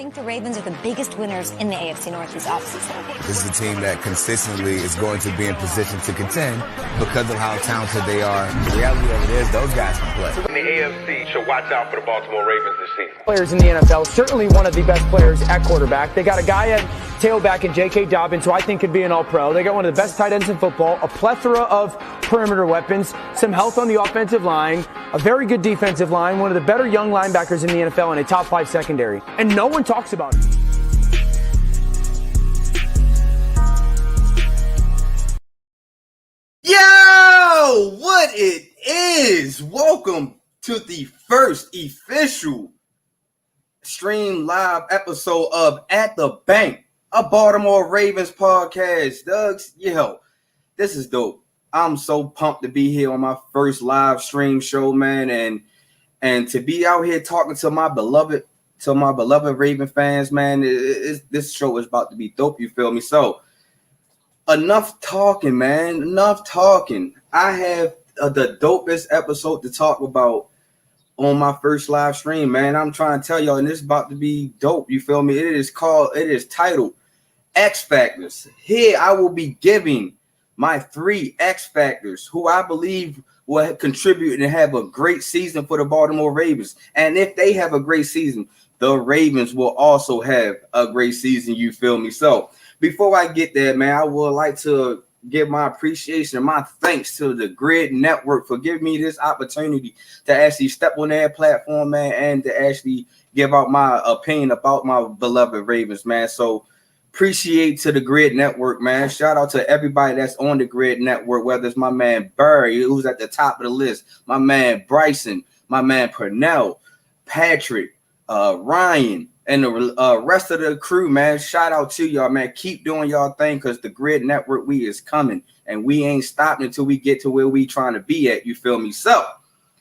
think the Ravens are the biggest winners in the AFC Northeast offseason? This is a team that consistently is going to be in position to contend because of how talented they are. The reality of it is those guys can play. The AFC should watch out for the Baltimore Ravens this season. Players in the NFL, certainly one of the best players at quarterback. They got a guy at tailback in J.K. Dobbins, who I think could be an all-pro. They got one of the best tight ends in football, a plethora of perimeter weapons, some health on the offensive line, a very good defensive line, one of the better young linebackers in the NFL, and a top 5 secondary. And no one talks about it. Yo, what it is? Welcome to the first official stream live episode of At the Bank, a Baltimore Ravens podcast. Doug's, yo, this is dope. I'm so pumped to be here on my first live stream show, man, and to be out here talking to my beloved Raven fans, man. This show is about to be dope. You feel me? So enough talking, man. Enough talking. I have the dopest episode to talk about on my first live stream, man. I'm trying to tell y'all, and this is about to be dope. You feel me? It is titled X Factors. Here I will be giving my 3 X Factors who I believe will contribute and have a great season for the Baltimore Ravens. And if they have a great season, the Ravens will also have a great season. You feel me? So before I get there, man, I would like to give my appreciation and my thanks to the GRYD Network for giving me this opportunity to actually step on their platform, man, and to actually give out my opinion about my beloved Ravens, man. So appreciate to the GRYD Network, man. Shout out to everybody that's on the GRYD Network, whether it's my man Barry, who's at the top of the list, my man Bryson, my man Purnell, Patrick, Ryan, and the rest of the crew, man. Shout out to y'all, man. Keep doing y'all thing, because the GRYD Network, we is coming, and we ain't stopping until we get to where we trying to be at. You feel me? So,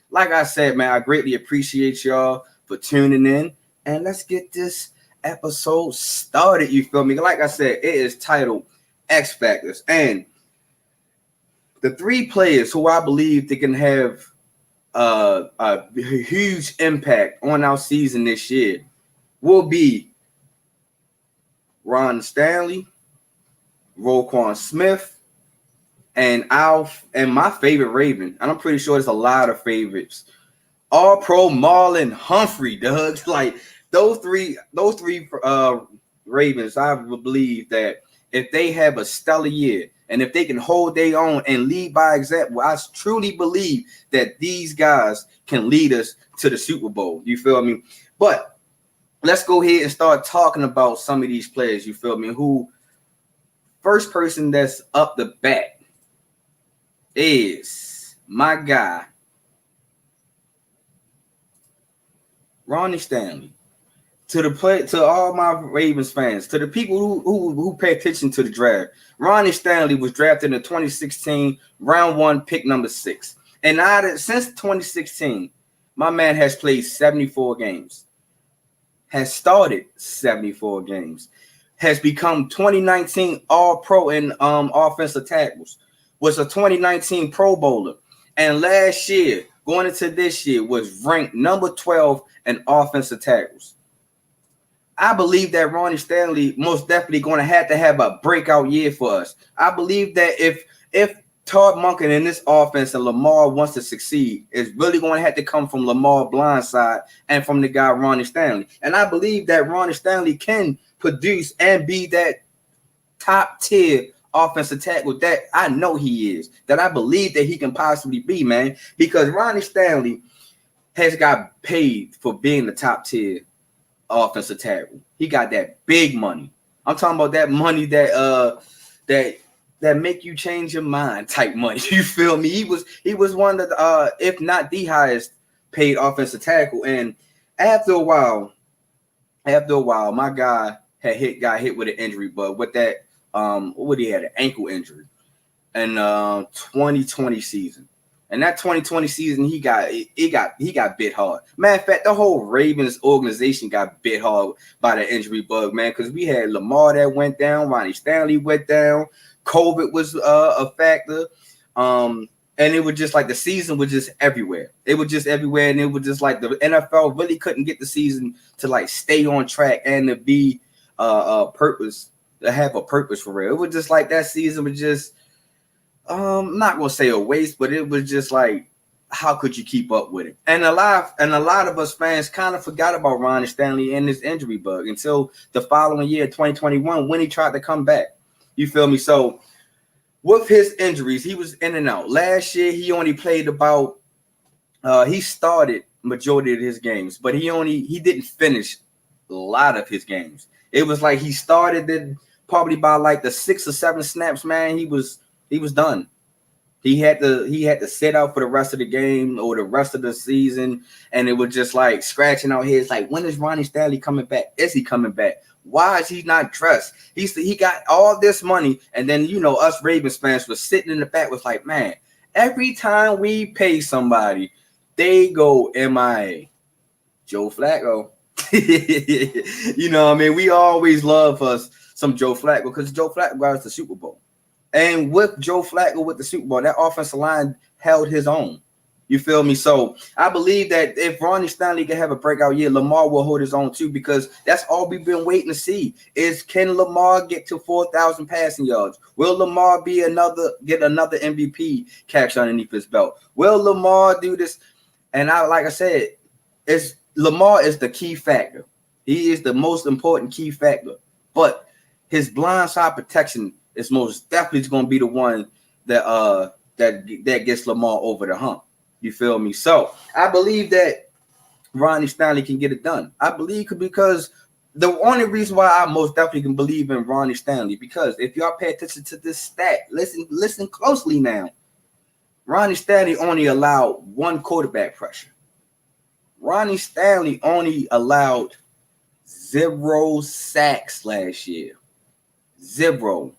like I said, man, I greatly appreciate y'all for tuning in, and let's get this episode started. You feel me? Like I said, it is titled X Factors, and the 3 players who I believe they can have a huge impact on our season this year will be Ron Stanley, Roquan Smith, and my favorite Raven, and I'm pretty sure there's a lot of favorites, All-Pro Marlon Humphrey, Doug. Like those three Ravens, I believe that if they have a stellar year and if they can hold their own and lead by example, I truly believe that these guys can lead us to the Super Bowl. You feel me? But let's go ahead and start talking about some of these players. You feel me? Who first person that's up the bat is my guy, Ronnie Stanley. To all my Ravens fans, to the people who pay attention to the draft, Ronnie Stanley was drafted in 2016, round 1, pick number 6. And since 2016, my man has played 74 games, has started 74 games, has become 2019 All-Pro in offensive tackles, was a 2019 Pro Bowler, and last year, going into this year, was ranked number 12 in offensive tackles. I believe that Ronnie Stanley most definitely going to have a breakout year for us. I believe that if Todd Monken in this offense and Lamar wants to succeed, it's really going to have to come from Lamar blindside and from the guy Ronnie Stanley. And I believe that Ronnie Stanley can produce and be that top tier offensive tackle that I know he is, that I believe that he can possibly be, man, because Ronnie Stanley has got paid for being the top tier offensive tackle. He got that big money. I'm talking about that money that make you change your mind type money. You feel me? He was one of the if not the highest paid offensive tackle. And after a while, my guy got hit with an injury, but with that he had an ankle injury in 2020 season. And that 2020 season, he got bit hard. Matter of fact, the whole Ravens organization got bit hard by the injury bug, man, because we had Lamar that went down, Ronnie Stanley went down, COVID was a factor. And it was just like the season was just everywhere. It was just everywhere, and it was just like the NFL really couldn't get the season to like stay on track and to be purpose, to have a purpose for real. It was just like that season was just I'm not gonna say a waste, but it was just like, how could you keep up with it? And a lot of us fans kind of forgot about Ronnie Stanley and his injury bug until the following year, 2021, when he tried to come back. You feel me? So with his injuries, he was in and out. Last year, he only played about he started majority of his games, but he didn't finish a lot of his games. It was like he started then probably by like the 6 or 7 snaps, man. He was done. He had to sit out for the rest of the game or the rest of the season, and it was just like scratching out heads like, when is Ronnie Stanley coming back? Is he coming back? Why is he not dressed? He got all this money, and then us Ravens fans was sitting in the back was like, man, every time we pay somebody, they go MIA. Joe Flacco. You know what I mean? We always love us some Joe Flacco because Joe Flacco got us the Super Bowl. And with Joe Flacco with the Super Bowl, that offensive line held his own. You feel me? So I believe that if Ronnie Stanley can have a breakout year, Lamar will hold his own too, because that's all we've been waiting to see is, can Lamar get to 4,000 passing yards? Will Lamar get another MVP catch underneath his belt? Will Lamar do this? And like I said, Lamar is the key factor. He is the most important key factor. But his blind side protection is most definitely going to be the one that gets Lamar over the hump. You feel me? So I believe that Ronnie Stanley can get it done. I believe because the only reason why I most definitely can believe in Ronnie Stanley, because if y'all pay attention to this stat, listen closely now. Ronnie Stanley only allowed 1 quarterback pressure. Ronnie Stanley only allowed 0 sacks last year. 0.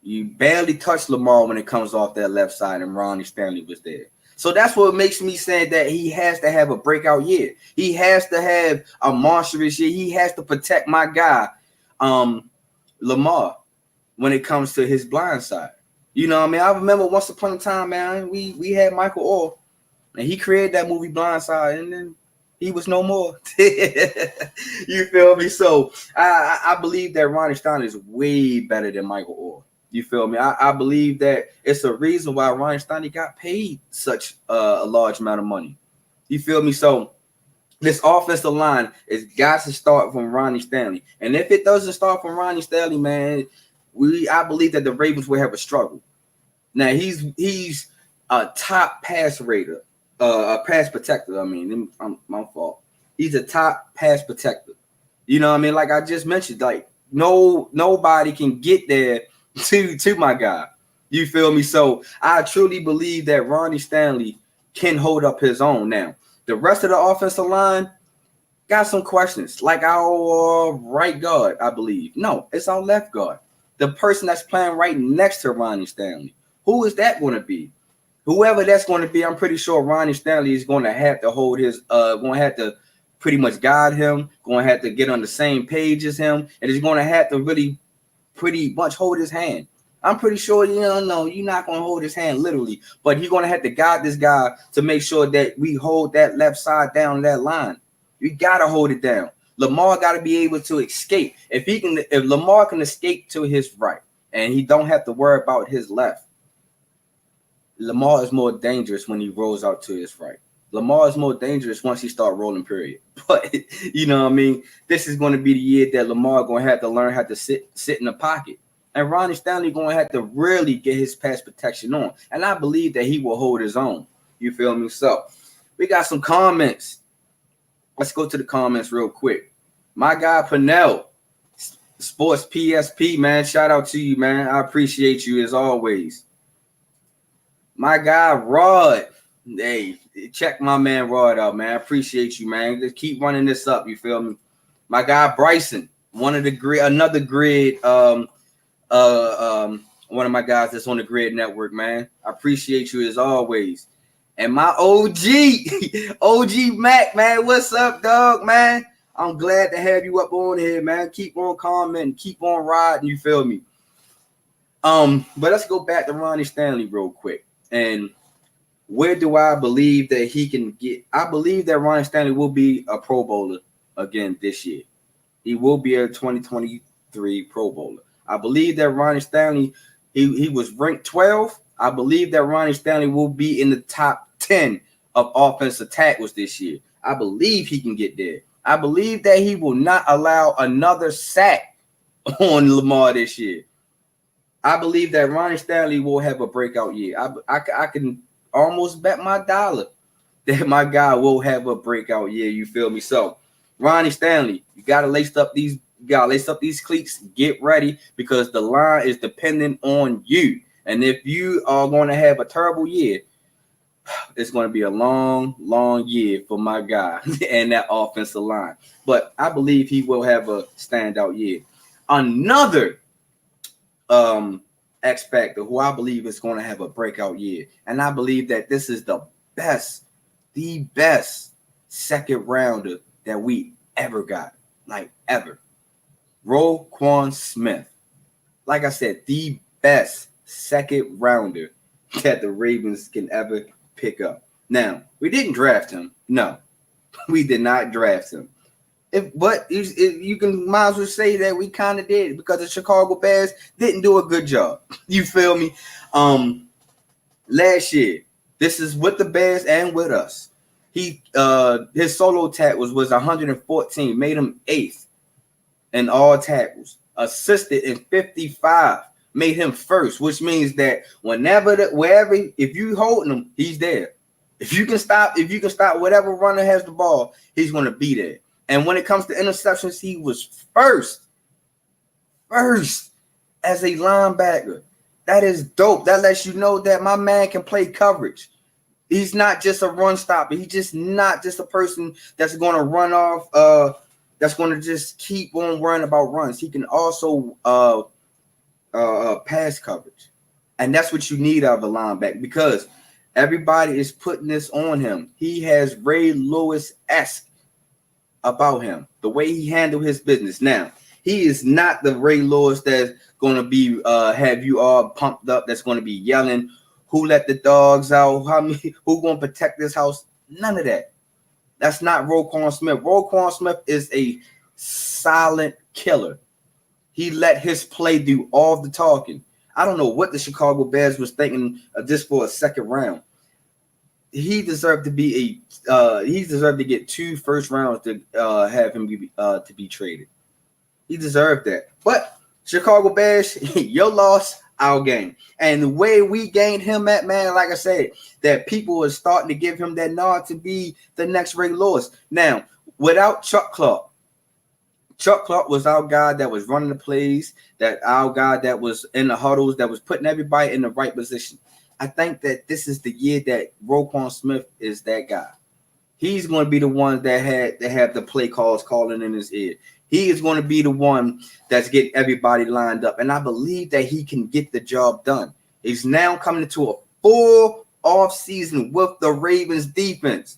You barely touched Lamar when it comes off that left side, and Ronnie Stanley was there. So that's what makes me say that he has to have a breakout year. He has to have a monstrous year. He has to protect my guy, Lamar, when it comes to his blind side. You know what I mean? I remember once upon a time, man, we had Michael Orr, and he created that movie Blind Side, and then he was no more. You feel me? So I believe that Ronnie Stanley is way better than Michael Orr. You feel me? I believe that it's a reason why Ronnie Stanley got paid such a large amount of money. You feel me? So this offensive line has got to start from Ronnie Stanley. And if it doesn't start from Ronnie Stanley, man, I believe that the Ravens will have a struggle. Now, he's a top pass rater, a pass protector. I mean, my fault. He's a top pass protector. You know what I mean? Like I just mentioned, like nobody can get there to my guy. You feel me? So I truly believe that Ronnie Stanley can hold up his own. Now, the rest of the offensive line got some questions, like our right guard, I believe. No, it's our left guard. The person that's playing right next to Ronnie Stanley. Who is that going to be? Whoever that's going to be, I'm pretty sure Ronnie Stanley is going to have to hold his, going to have to pretty much guide him, going to have to get on the same page as him, and he's going to have to really pretty much hold his hand. I'm pretty sure, you're not going to hold his hand literally, but you're going to have to guide this guy to make sure that we hold that left side down that line. You got to hold it down. Lamar got to be able to escape. If Lamar can escape to his right and he don't have to worry about his left, Lamar is more dangerous when he rolls out to his right. Lamar is more dangerous once he start rolling, period. But, you know what I mean? This is going to be the year that Lamar going to have to learn how to sit in the pocket. And Ronnie Stanley going to have to really get his pass protection on. And I believe that he will hold his own. You feel me? So we got some comments. Let's go to the comments real quick. My guy, Pernell, Sports PSP, man. Shout out to you, man. I appreciate you as always. My guy, Rod. Hey, check my man Rod out, man. I appreciate you, man. Just keep running this up. You feel me? My guy, Bryson, another GRYD, one of my guys that's on the GRYD network, man. I appreciate you as always. And my OG Mac, man. What's up, dog, man? I'm glad to have you up on here, man. Keep on commenting, keep on riding, you feel me? But let's go back to Ronnie Stanley real quick. And Where do I believe that he can get? I believe that Ronnie Stanley will be a Pro Bowler again this year. He will be a 2023 Pro Bowler. I believe that Ronnie Stanley, he was ranked 12. I believe that Ronnie Stanley will be in the top 10 of offensive tackles this year. I believe he can get there. I believe that he will not allow another sack on Lamar this year. I believe that Ronnie Stanley will have a breakout year. I can almost bet my dollar that my guy will have a breakout year. You feel me? So, Ronnie Stanley, you gotta lace up these cleats. Get ready because the line is dependent on you. And if you are going to have a terrible year, it's going to be a long, long year for my guy and that offensive line. But I believe he will have a standout year. Another X Factor who I believe is going to have a breakout year. And I believe that this is the best second rounder that we ever got. Like ever. Roquan Smith. Like I said, the best second rounder that the Ravens can ever pick up. Now, we didn't draft him. No, we did not draft him. But you can might as well say that we kind of did because the Chicago Bears didn't do a good job. You feel me? Last year, this is with the Bears and with us. His solo tackles was 114, made him 8th in all tackles. Assisted in 55, made him 1st, which means that if you holding him, he's there. If you can stop whatever runner has the ball, he's going to be there. And when it comes to interceptions, he was first as a linebacker. That is dope. That lets you know that my man can play coverage. He's not just a run stopper. He's just not just a person that's going to run off. That's going to just keep on worrying about runs. He can also pass coverage, and that's what you need out of a linebacker because everybody is putting this on him. He has Ray Lewis-esque about him, the way he handled his business. Now, he is not the Ray Lewis that's going to be have you all pumped up. That's going to be yelling, "Who let the dogs out? Who going to protect this house?" None of that. That's not Roquan Smith. Roquan Smith is a silent killer. He let his play do all the talking. I don't know what the Chicago Bears was thinking of just for a second round. He deserved to be he deserved to get 2 first rounds to have him to be traded. He deserved that. But Chicago Bears, your loss, our gain. And the way we gained him at, man, like I said, that people are starting to give him that nod to be the next Ray Lewis. Now, without Chuck Clark was our guy that was running the plays, that our guy that was in the huddles, that was putting everybody in the right position. I think that this is the year that Roquan Smith is that guy. He's going to be the one that have the play calls calling in his ear. He is going to be the one that's getting everybody lined up. And I believe that he can get the job done. He's now coming into a full off season with the Ravens defense.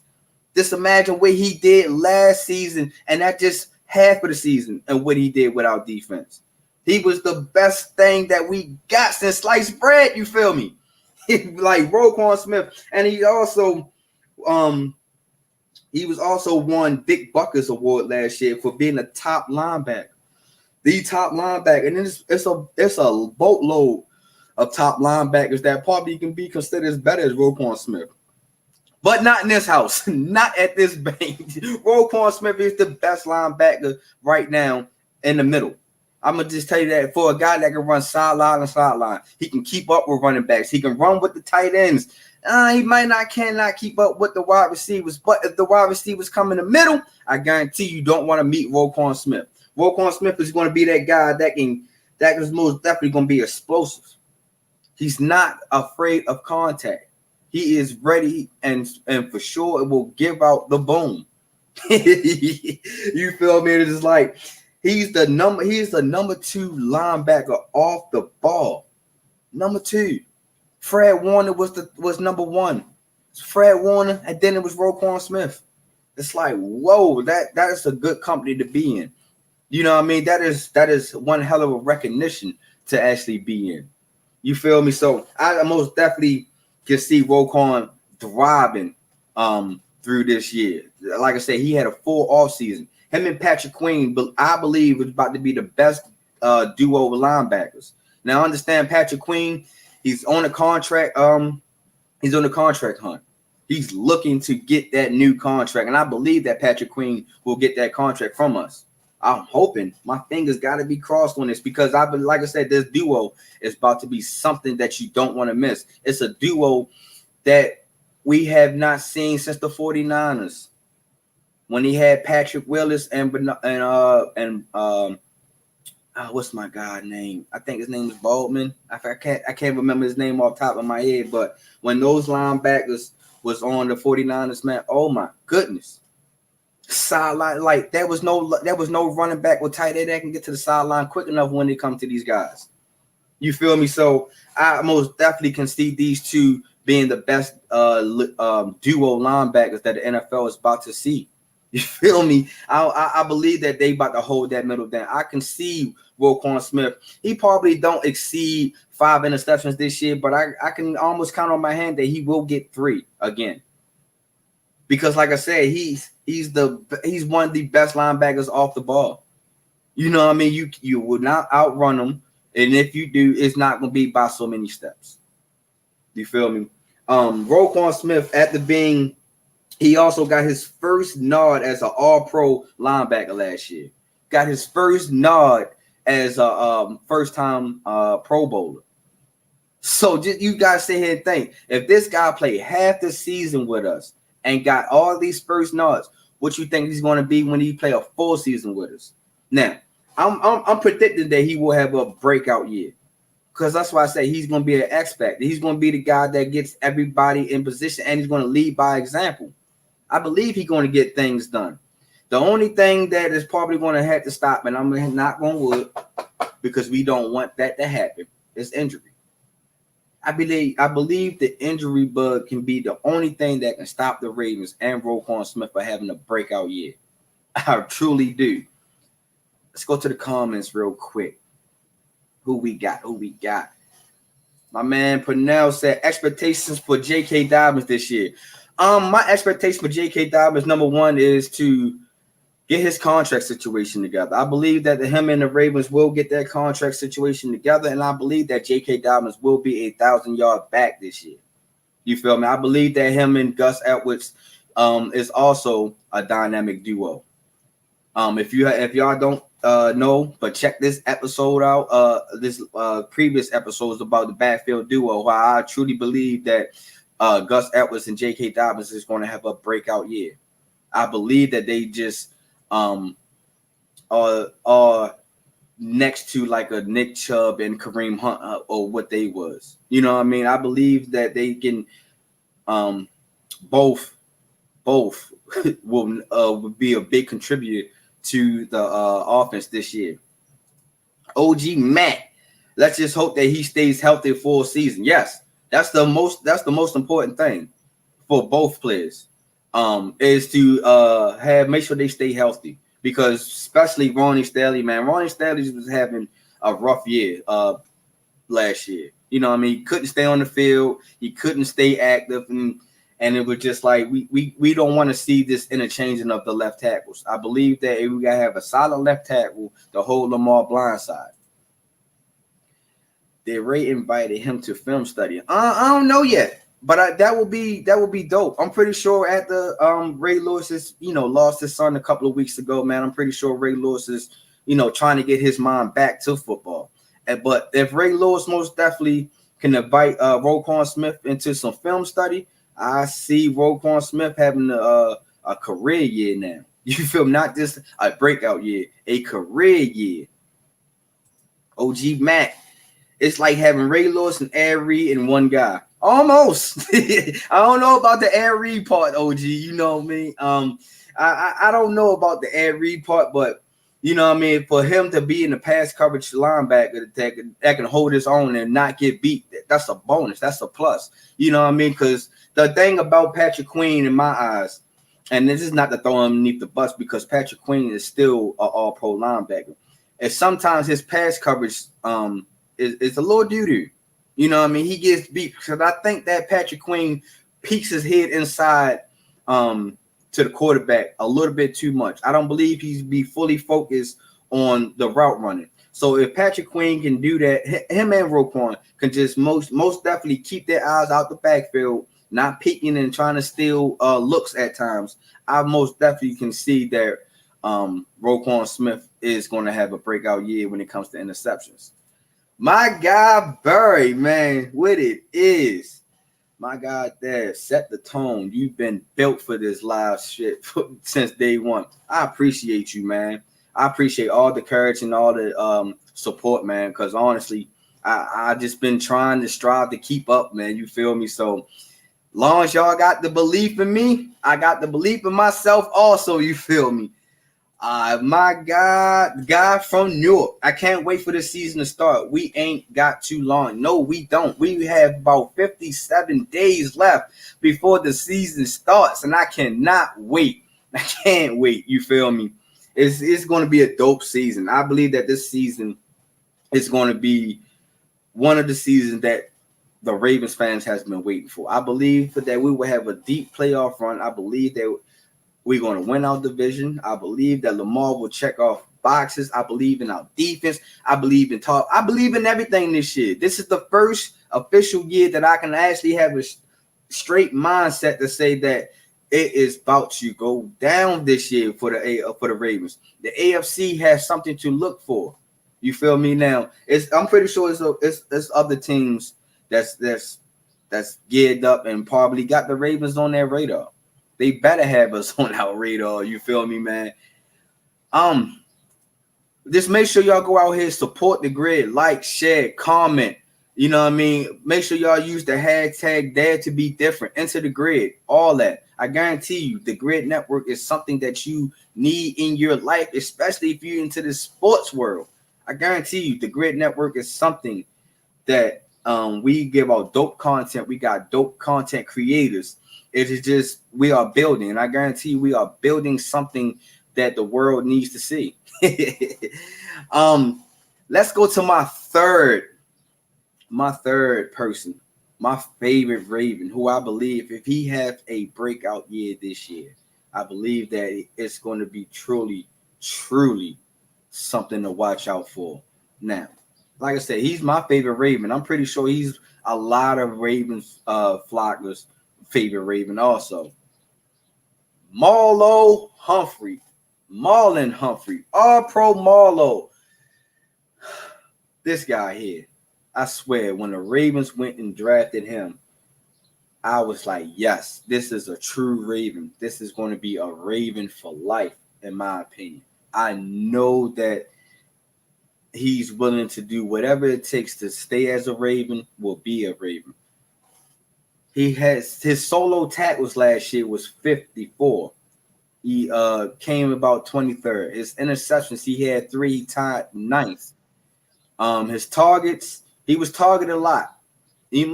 Just imagine what he did last season and that just half of the season and what he did with our defense. He was the best thing that we got since sliced bread. You feel me? Like Roquan Smith. And he also won Dick Bucker's award last year for being a top linebacker. The top linebacker. And it's a boatload of top linebackers that probably can be considered as better as Roquan Smith. But not in this house. Not at this bank. Roquan Smith is the best linebacker right now in the middle. I'm going to just tell you that for a guy that can run sideline and sideline, he can keep up with running backs. He can run with the tight ends. He cannot keep up with the wide receivers. But if the wide receivers come in the middle, I guarantee you don't want to meet Roquan Smith. Roquan Smith is going to be that guy that is most definitely going to be explosive. He's not afraid of contact. He is ready, and for sure it will give out the boom. You feel me? It's like he's the number 2 linebacker off the ball. Number 2. Fred Warner was number 1. Fred Warner, and then it was Roquan Smith. It's like, whoa, that is a good company to be in. You know what I mean? That is one hell of a recognition to actually be in. You feel me? So I most definitely can see Roquan thriving through this year. Like I said, he had a full offseason. Him and Patrick Queen, but I believe, is about to be the best duo of linebackers. Now, I understand Patrick Queen, he's on a contract. He's on the contract hunt. He's looking to get that new contract, and I believe that Patrick Queen will get that contract from us. I'm hoping. My fingers got to be crossed on this because like I said, this duo is about to be something that you don't want to miss. It's a duo that we have not seen since the 49ers when he had Patrick Willis and what's my guy name? I think his name is Baldwin. I can't remember his name off the top of my head, but when those linebackers was on the 49ers, man, oh my goodness. Sideline, like there was no running back with tight end that can get to the sideline quick enough when they come to these guys. You feel me? So I most definitely can see these two being the best duo linebackers that the NFL is about to see. You feel me? I believe that they about to hold that middle down. I can see Roquan Smith. He probably don't exceed 5 interceptions this year, but I can almost count on my hand that he will get 3 again. Because, like I said, he's one of the best linebackers off the ball. You know what I mean? You will not outrun him, and if you do, it's not going to be by so many steps. You feel me? Roquan Smith, after being, he also got his first nod as an All-Pro linebacker last year. Got his first nod as a first-time Pro Bowler. So just, you guys sit here and think, if this guy played half the season with us and got all these first nods, what you think he's going to be when he play a full season with us? Now, I'm predicting that he will have a breakout year, because that's why I say he's going to be an X factor. He's going to be the guy that gets everybody in position, and he's going to lead by example. I believe he's going to get things done. The only thing that is probably going to have to stop, and I'm not going to wood, because we don't want that to happen, is injury. I believe the injury bug can be the only thing that can stop the Ravens and Roquan Smith from having a breakout year. I truly do. Let's go to the comments real quick. Who we got? My man Purnell said expectations for J.K. Dobbins this year. My expectation for J.K. Dobbins, number one, is to get his contract situation together. I believe that him and the Ravens will get that contract situation together, and I believe that J.K. Dobbins will be 1,000-yard back this year. You feel me? I believe that him and Gus Edwards is also a dynamic duo. If y'all don't know, but check this episode out. This previous episodes about the backfield duo, where I truly believe that Gus Edwards and J.K. Dobbins is going to have a breakout year. I believe that they just are next to like a Nick Chubb and Kareem Hunt or what they was. You know what I mean? I believe that they can both will be a big contributor to the offense this year. OG Matt, let's just hope that he stays healthy full season. Yes, that's the most important thing for both players. Is to make sure they stay healthy, because especially Ronnie Stanley, man. Ronnie Stanley was having a rough year last year. You know what I mean? He couldn't stay on the field. He couldn't stay active, and it was just like we don't want to see this interchanging of the left tackles. I believe that we gotta have a solid left tackle to hold Lamar blindside. Did Ray invited him to film study? I don't know yet. But that will be dope. I'm pretty sure after Ray Lewis is, lost his son a couple of weeks ago, man. I'm pretty sure Ray Lewis is, trying to get his mind back to football. But if Ray Lewis most definitely can invite Roquan Smith into some film study, I see Roquan Smith having a career year now. You feel me? Not just a breakout year, a career year. OG Mac, it's like having Ray Lewis and Ed Reed in one guy. Almost. I don't know about the Ed Reed part, OG. You know what I mean? I don't know about the Ed Reed part, but you know what I mean? For him to be in the pass coverage linebacker that can hold his own and not get beat, that's a bonus. That's a plus. You know what I mean? Because the thing about Patrick Queen, in my eyes, and this is not to throw him underneath the bus, because Patrick Queen is still an all-pro linebacker, and sometimes his pass coverage is a little doo-doo. You know what I mean? He gets beat, because I think that Patrick Queen, peeks his head inside to the quarterback a little bit too much. I don't believe he's be fully focused on the route running. So if Patrick Queen can do that, him and Roquan can just most definitely keep their eyes out the backfield, not peeking and trying to steal looks at times. I most definitely can see that Roquan Smith is going to have a breakout year when it comes to interceptions. My guy Barry, man, what it is. My God, there, set the tone. You've been built for this live shit since day one. I appreciate you, man. I appreciate all the courage and all the support, man, because honestly, I just been trying to strive to keep up, man. You feel me? So long as y'all got the belief in me, I got the belief in myself also, you feel me? My God, guy from Newark. I can't wait for this season to start. We ain't got too long. No, we don't. We have about 57 days left before the season starts, and I cannot wait. I can't wait. You feel me? It's going to be a dope season. I believe that this season is going to be one of the seasons that the Ravens fans has been waiting for. I believe that we will have a deep playoff run. I believe that we're going to win our division. I believe that Lamar will check off boxes. I believe in our defense. I believe in talk. I believe in everything this year. This is the first official year that I can actually have a straight mindset to say that it is about to go down this year for the Ravens. The AFC has something to look for. You feel me? Now, I'm pretty sure it's other teams that's geared up and probably got the Ravens on their radar. They better have us on our radar. You feel me, man? Just make sure y'all go out here, support the grid, like, share, comment. You know what I mean? Make sure y'all use the hashtag Dare to Be Different. Enter the grid, all that. I guarantee you, the Grid Network is something that you need in your life, especially if you're into the sports world. I guarantee you, the Grid Network is something that we give out dope content. We got dope content creators. It is just we are building, and I guarantee you we are building something that the world needs to see. Let's go to my third person, my favorite Raven, who I believe if he has a breakout year this year, I believe that it's going to be truly something to watch out for. Now, like I said, he's my favorite Raven. I'm pretty sure he's a lot of Ravens flockers' favorite Raven also. Marlon Humphrey, All-Pro Marlo. This guy here, I swear, when the Ravens went and drafted him, I was like, yes, this is a true Raven. This is going to be a Raven for life, in my opinion. I know that he's willing to do whatever it takes to stay as a Raven, will be a Raven. He has his solo tackles last year was 54. He came about 23rd. His interceptions, he had 3, he tied 9th. His targets, he was targeted a lot. He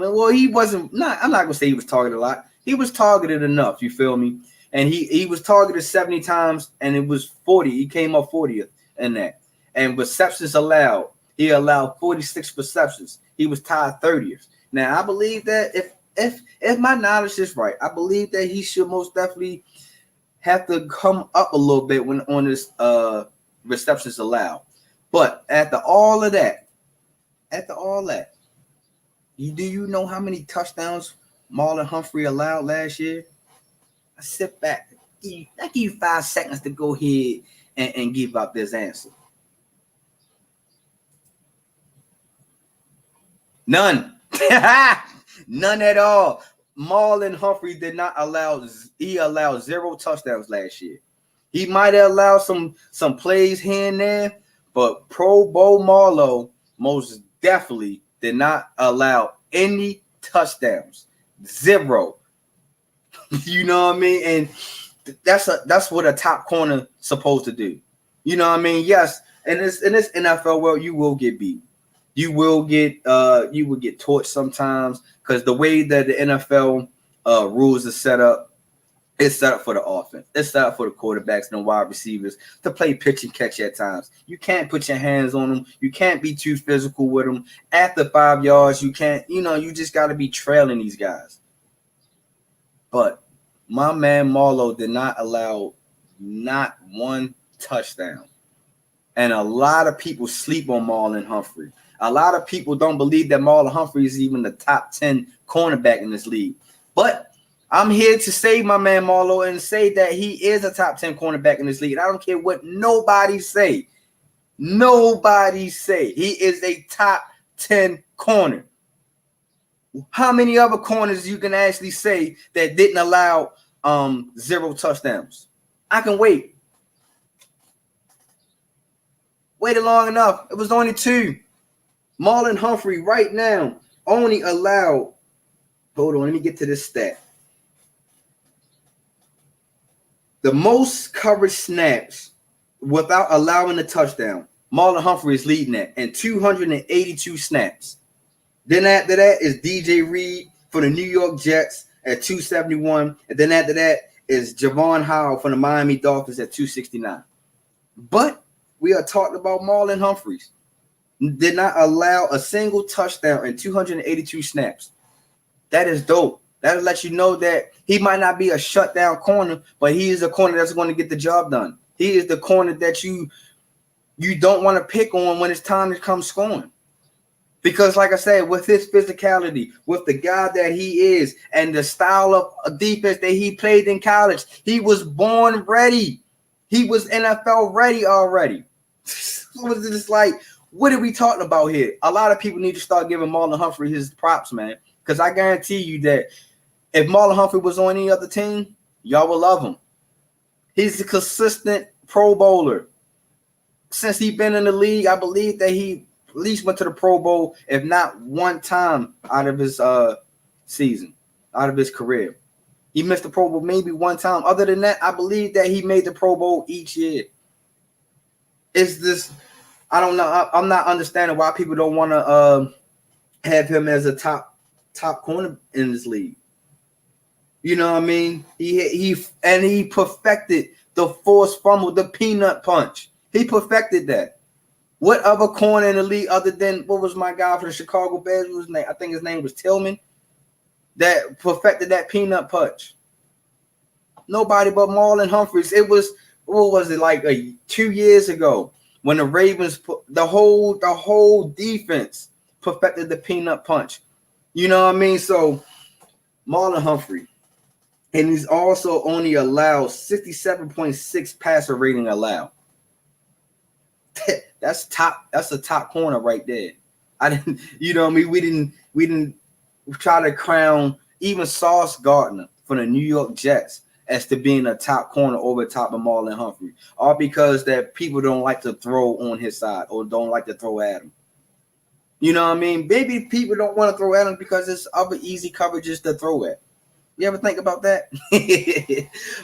wasn't not. I'm not gonna say he was targeted a lot. He was targeted enough. You feel me? And he was targeted 70 times, and it was 40. He came up 40th in that. And receptions allowed, he allowed 46 receptions. He was tied 30th. Now I believe that if my knowledge is right, I believe that he should most definitely have to come up a little bit when on his receptions allowed. But after all that, do you know how many touchdowns Marlon Humphrey allowed last year? I sit back. I give you 5 seconds to go ahead and give out this answer. None. None at all. Marlon Humphrey did not allow. He allowed 0 touchdowns last year. He might have allowed some plays here and there, but Pro Bowl Marlo most definitely did not allow any touchdowns. 0. You know what I mean? And that's what a top corner supposed to do. You know what I mean? Yes, in this NFL world, you will get beat. You will get torched sometimes because the way that the NFL rules are set up, it's set up for the offense. It's set up for the quarterbacks and the wide receivers to play pitch and catch at times. You can't put your hands on them. You can't be too physical with them. After 5 yards, you can't. You just got to be trailing these guys. But my man Marlo did not allow not one touchdown. And a lot of people sleep on Marlon Humphrey. A lot of people don't believe that Marlon Humphrey is even the top 10 cornerback in this league. But I'm here to save my man Marlo and say that he is a top 10 cornerback in this league. I don't care what nobody say. Nobody say. He is a top 10 corner. How many other corners you can actually say that didn't allow 0 touchdowns? I can wait. Waited long enough. It was only 2. Marlon Humphrey right now only allowed. Hold on, let me get to this stat. The most coverage snaps without allowing a touchdown. Marlon Humphrey is leading that, and 282 snaps. Then after that is DJ Reed for the New York Jets at 271. And then after that is Javon Howell from the Miami Dolphins at 269. But we are talking about Marlon Humphreys. Did not allow a single touchdown in 282 snaps. That is dope. That'll let you know that he might not be a shutdown corner, but he is a corner that's going to get the job done. He is the corner that you don't want to pick on when it's time to come scoring. Because, like I said, with his physicality, with the guy that he is, and the style of defense that he played in college, he was born ready. He was NFL ready already. So it's just like, what are we talking about here? A lot of people need to start giving Marlon Humphrey his props, man. Because I guarantee you that if Marlon Humphrey was on any other team, y'all will love him. He's a consistent Pro Bowler. Since he's been in the league, I believe that he at least went to the Pro Bowl, if not one time out of his season, out of his career. He missed the Pro Bowl maybe one time. Other than that, I believe that he made the Pro Bowl each year. It's this, I don't know. I'm not understanding why people don't want to have him as a top corner in this league. You know what I mean? He perfected the forced fumble, the peanut punch. He perfected that. What other corner in the league other than what was my guy for the Chicago Bears? What was his name? I think his name was Tillman. That perfected that peanut punch. Nobody but Marlon Humphreys. It was, what was it, like 2 years ago when the Ravens the whole defense perfected the peanut punch. You know what I mean? So Marlon Humphrey. And he's also only allowed 67.6 passer rating allowed. That's a top corner right there. I didn't, you know what I mean? We didn't try to crown even Sauce Gardner for the New York Jets as to being a top corner over top of Marlon Humphrey. All because that people don't like to throw on his side or don't like to throw at him. You know what I mean? Maybe people don't want to throw at him because there's other easy coverages to throw at. You ever think about that?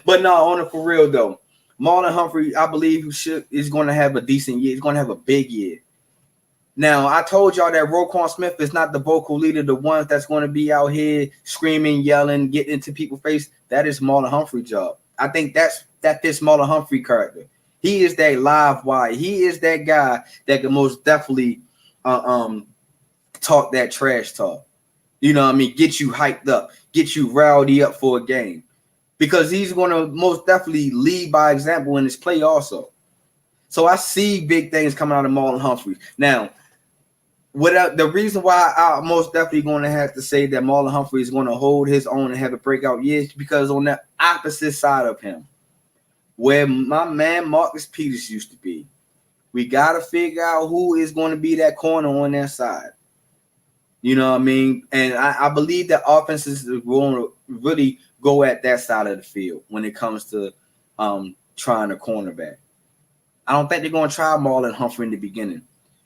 But no, on it for real though. Marlon Humphrey, I believe is going to have a decent year. He's going to have a big year. Now, I told y'all that Roquan Smith is not the vocal leader, the ones that's going to be out here screaming, yelling, getting into people's face. That is Marlon Humphrey's job. I think that fits Marlon Humphrey character. He is that live wire. He is that guy that can most definitely talk that trash talk. You know what I mean? Get you hyped up, get you rowdy up for a game. Because he's going to most definitely lead by example in his play also. So I see big things coming out of Marlon Humphrey. Now, the reason why I'm most definitely going to have to say that Marlon Humphrey is going to hold his own and have a breakout year is because on the opposite side of him, where my man Marcus Peters used to be, we got to figure out who is going to be that corner on that side. You know what I mean? And I believe that offenses are going to really go at that side of the field when it comes to trying a cornerback. I don't think they're going to try Marlon Humphrey in the beginning.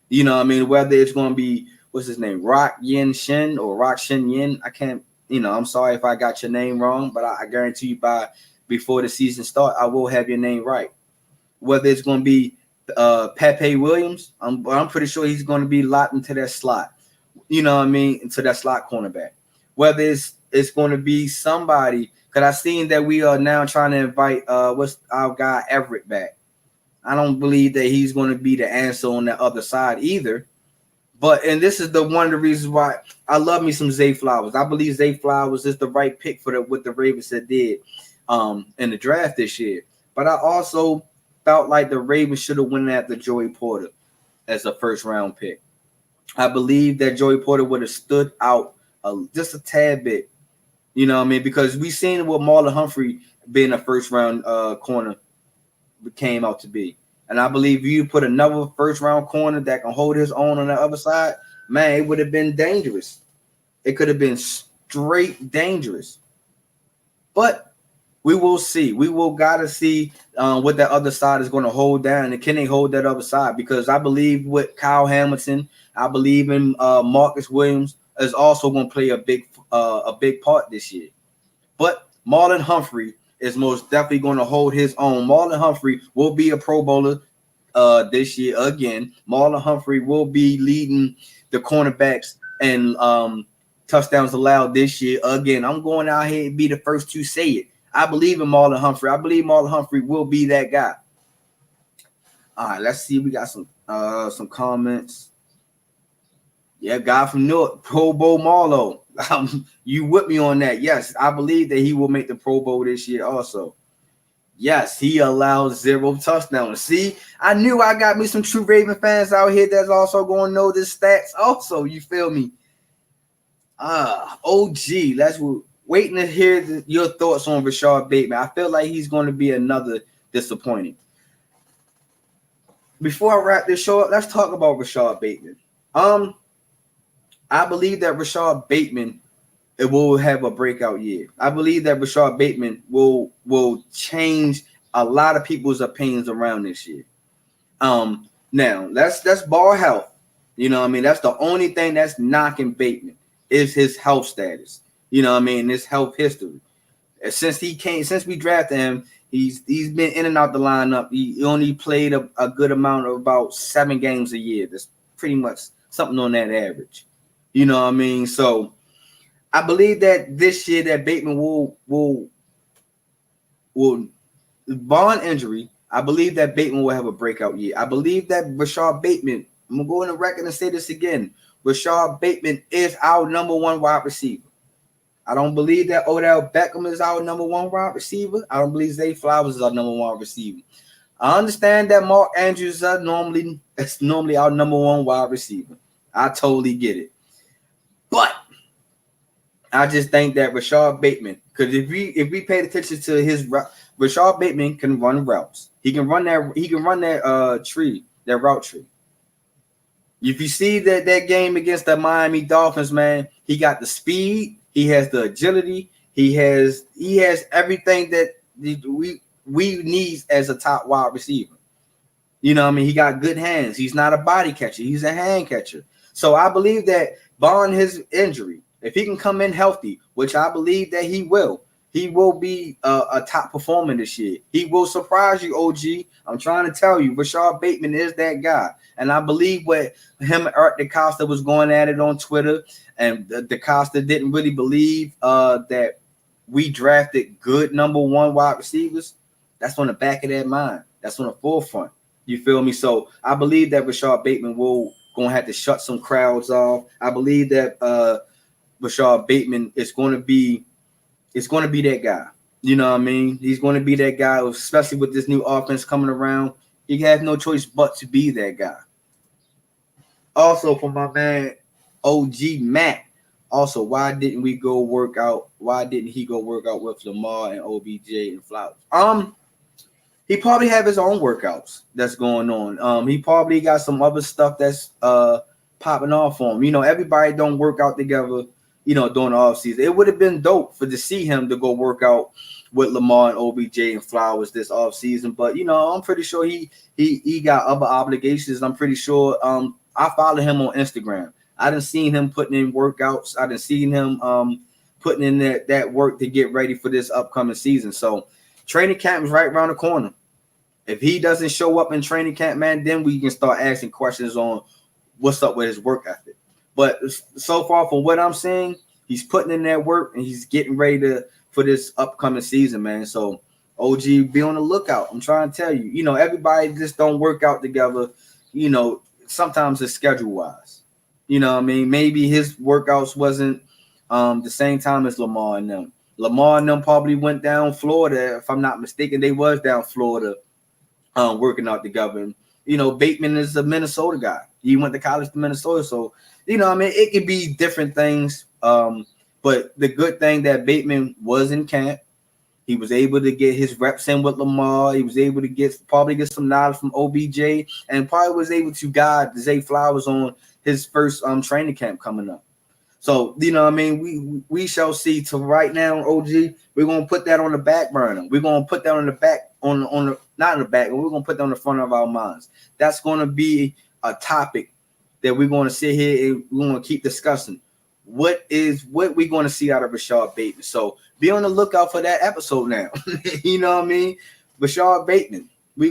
You know what I mean? Whether it's going to be, what's his name, Rock Yin Shin or Rock Shin Yin. I can't, I'm sorry if I got your name wrong, but I guarantee you before the season starts, I will have your name right. Whether it's going to be Pepe Williams, I'm pretty sure he's going to be locked into that slot. You know what I mean? Into that slot cornerback. Whether it's going to be somebody, because I've seen that we are now trying to invite what's our guy Everett back. I don't believe that he's going to be the answer on the other side either. And this is the one of the reasons why I love me some Zay Flowers. I believe Zay Flowers is the right pick for what the Ravens had did in the draft this year. But I also felt like the Ravens should have went after Joey Porter as a first round pick. I believe that Joey Porter would have stood out just a tad bit. You know what I mean? Because we seen what Marlon Humphrey being a first round corner came out to be. And I believe you put another first round corner that can hold his own on the other side, man, it would have been dangerous. It could have been straight dangerous. But we will see. We will gotta see what that other side is going to hold down, and can they hold that other side? Because I believe with Kyle Hamilton, I believe in Marcus Williams is also going to play a big part this year. But Marlon Humphrey is most definitely going to hold his own. Marlon Humphrey will be a Pro Bowler this year again. Marlon Humphrey will be leading the cornerbacks and touchdowns allowed this year again. I'm going out here and be the first to say it. I believe in Marlon Humphrey. I believe Marlon Humphrey will be that guy. All right, let's see. We got some comments. Yeah, guy from Newark, Pro Bowl Marlo. You with me on that? Yes, I believe that he will make the Pro Bowl this year also. Yes, he allowed 0 touchdowns. See, I knew I got me some true Raven fans out here that's also going to know this stats also. You feel me? OG, let's waiting to hear your thoughts on Rashad Bateman. I feel like he's going to be another disappointing. Before I wrap this show up, let's talk about Rashad Bateman. I believe that Rashad Bateman will have a breakout year. I believe that Rashad Bateman will change a lot of people's opinions around this year. Now that's ball health. You know what I mean? That's the only thing that's knocking Bateman is his health status. You know what I mean? His health history. Since we drafted him, he's been in and out the lineup. He only played a good amount of about 7 games a year. That's pretty much something on that average. You know what I mean? So I believe that this year that Bateman will barring injury, I believe that Bateman will have a breakout year. I believe that Rashad Bateman, I'm going to go on the record and say this again. Rashad Bateman is our number 1 wide receiver. I don't believe that Odell Beckham is our number 1 wide receiver. I don't believe Zay Flowers is our number 1 receiver. I understand that Mark Andrews is normally our number 1 wide receiver. I totally get it. But I just think that Rashad Bateman, because if we paid attention to his Rashad Bateman can run routes. He can run that route tree. If you see that game against the Miami Dolphins, man, he got the speed, he has the agility, he has everything that we need as a top wide receiver. You know what I mean? He got good hands. He's not a body catcher, he's a hand catcher. So I believe that barring his injury, if he can come in healthy, which I believe that he will be a top performer this year. He will surprise you, OG. I'm trying to tell you, Rashad Bateman is that guy. And I believe what him and Art DeCosta was going at it on Twitter, and DeCosta didn't really believe that we drafted good number 1 wide receivers. That's on the back of their mind. That's on the forefront. You feel me? So I believe that Rashad Bateman will going to have to shut some crowds off. I believe that Rashad Bateman is going to be that guy. You know what I mean? He's going to be that guy, especially with this new offense coming around. He has no choice but to be that guy. Also, for my man OG Matt. Also, why didn't he go work out with Lamar and OBJ and Flowers? He probably have his own workouts that's going on. He probably got some other stuff that's popping off for him. You know, everybody don't work out together, you know, during the offseason. It would have been dope to see him to go work out with Lamar and OBJ and Flowers this offseason. But, you know, I'm pretty sure he got other obligations. I'm pretty sure I follow him on Instagram. I done seen him putting in workouts. I done seen him putting in that work to get ready for this upcoming season. So training camp is right around the corner. If he doesn't show up in training camp, man, then we can start asking questions on what's up with his work ethic. But so far from what I'm seeing, he's putting in that work and he's getting ready for this upcoming season, man. So OG, be on the lookout. I'm trying to tell you, you know, everybody just don't work out together, you know, sometimes it's schedule-wise. You know what I mean? Maybe his workouts wasn't the same time as Lamar and them. Lamar and them probably went down Florida. If I'm not mistaken, they was down Florida working out together. And, you know, Bateman is a Minnesota guy. He went to college to Minnesota. So, you know, I mean, it could be different things. But the good thing that Bateman was in camp. He was able to get his reps in with Lamar. He was able to probably get some knowledge from OBJ, and probably was able to guide Zay Flowers on his first training camp coming up. So, you know what I mean? We shall see. To right now, OG, we're gonna put that on the back burner. We're gonna put that on the back, on the not in the back, but we're gonna put that on the front of our minds. That's gonna be a topic that we're gonna sit here and we're gonna keep discussing. What we're gonna see out of Rashad Bateman. So be on the lookout for that episode now. You know what I mean? Rashad Bateman. We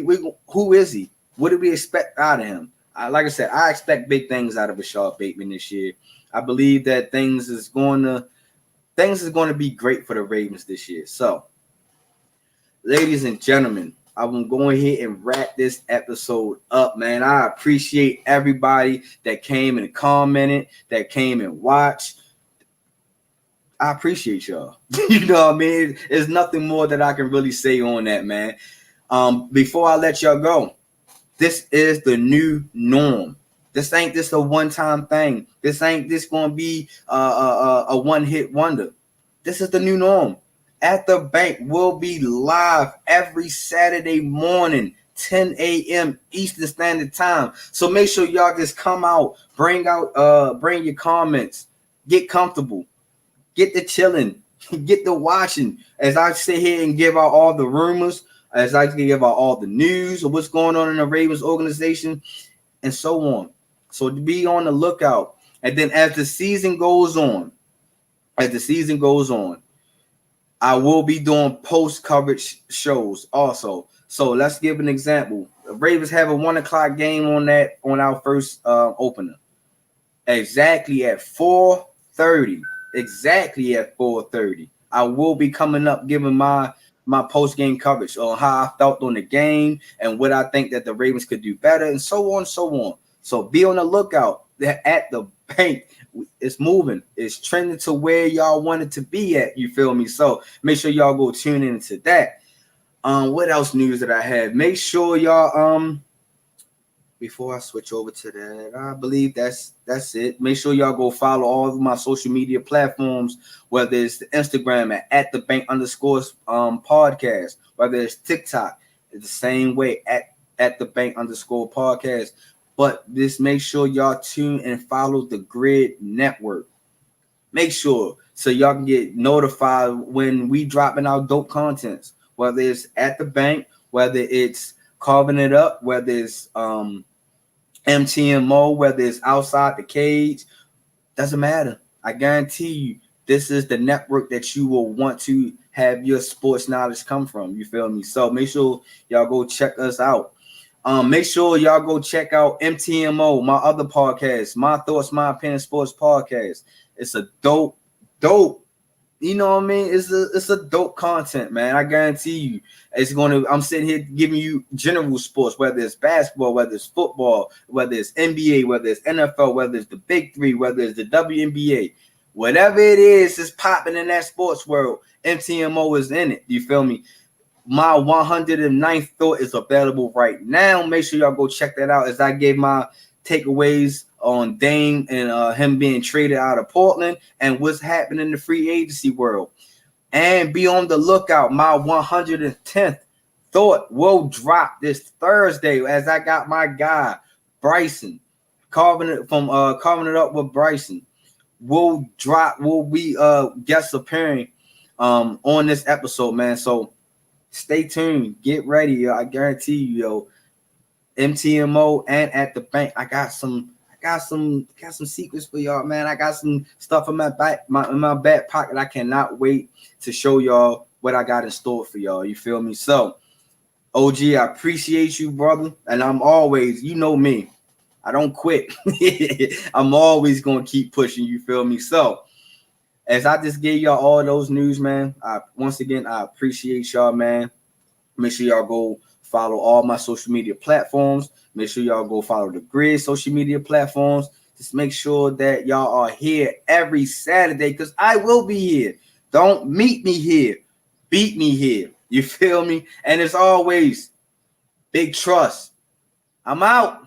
who is he? What do we expect out of him? Like I said, I expect big things out of Rashad Bateman this year. I believe that things is going to be great for the Ravens this year. So, ladies and gentlemen, I'm going ahead and wrap this episode up, man. I appreciate everybody that came and commented, that came and watched. I appreciate y'all. You know what I mean? There's nothing more that I can really say on that, man. Before I let y'all go, this is the new norm. This ain't just a one-time thing. This ain't just going to be a one-hit wonder. This is the new norm. At the Bank will be live every Saturday morning, 10 a.m. Eastern Standard Time. So make sure y'all just come out, bring your comments, get comfortable, get the chilling, get the watching. As I sit here and give out all the rumors, as I give out all the news of what's going on in the Ravens organization, and so on. So to be on the lookout. And then as the season goes on, I will be doing post-coverage shows also. So let's give an example. The Ravens have a 1:00 game on our first opener. Exactly at 4:30. Exactly at 4:30. I will be coming up giving my post-game coverage on how I felt on the game and what I think that the Ravens could do better, and so on and so on. So be on the lookout. At the Bank, it's moving. It's trending to where y'all want it to be at. You feel me? So make sure y'all go tune into that. What else news that I have? Make sure y'all before I switch over to that, I believe that's it. Make sure y'all go follow all of my social media platforms, whether it's the Instagram at the Bank _ podcast, whether it's TikTok, it's the same way at the Bank _ podcast. But just make sure y'all tune and follow the GRYD network. Make sure so y'all can get notified when we dropping our dope contents, whether it's at the Bank, whether it's carving it up, whether it's MTMO, whether it's outside the cage, doesn't matter. I guarantee you, this is the network that you will want to have your sports knowledge come from. You feel me? So make sure y'all go check us out. Make sure y'all go check out MTMO, my other podcast, My Thoughts, My Opinion Sports Podcast. It's a dope. You know what I mean? It's a dope content, man. I guarantee you, I'm sitting here giving you general sports, whether it's basketball, whether it's football, whether it's NBA, whether it's NFL, whether it's the Big Three, whether it's the WNBA, whatever it is popping in that sports world. MTMO is in it. You feel me? My 109th thought is available right now. Make sure y'all go check that out as I gave my takeaways on Dame and him being traded out of Portland and what's happening in the free agency world. And be on the lookout. My 110th thought will drop this Thursday as I got my guy Bryson carving it up with Bryson. Will be guest appearing on this episode, man. So stay tuned. Get ready, yo. I guarantee you, yo. MTMO and at the Bank. I got some secrets for y'all, man. I got some stuff in my back pocket. I cannot wait to show y'all what I got in store for y'all. You feel me? So, OG, I appreciate you, brother. And I'm always, you know me, I don't quit. I'm always gonna keep pushing. You feel me? So, as I just gave y'all all those news, man, once again, I appreciate y'all, man. Make sure y'all go follow all my social media platforms. Make sure y'all go follow the GRYD social media platforms. Just make sure that y'all are here every Saturday because I will be here. Don't meet me here. Beat me here. You feel me? And as always, big trust. I'm out.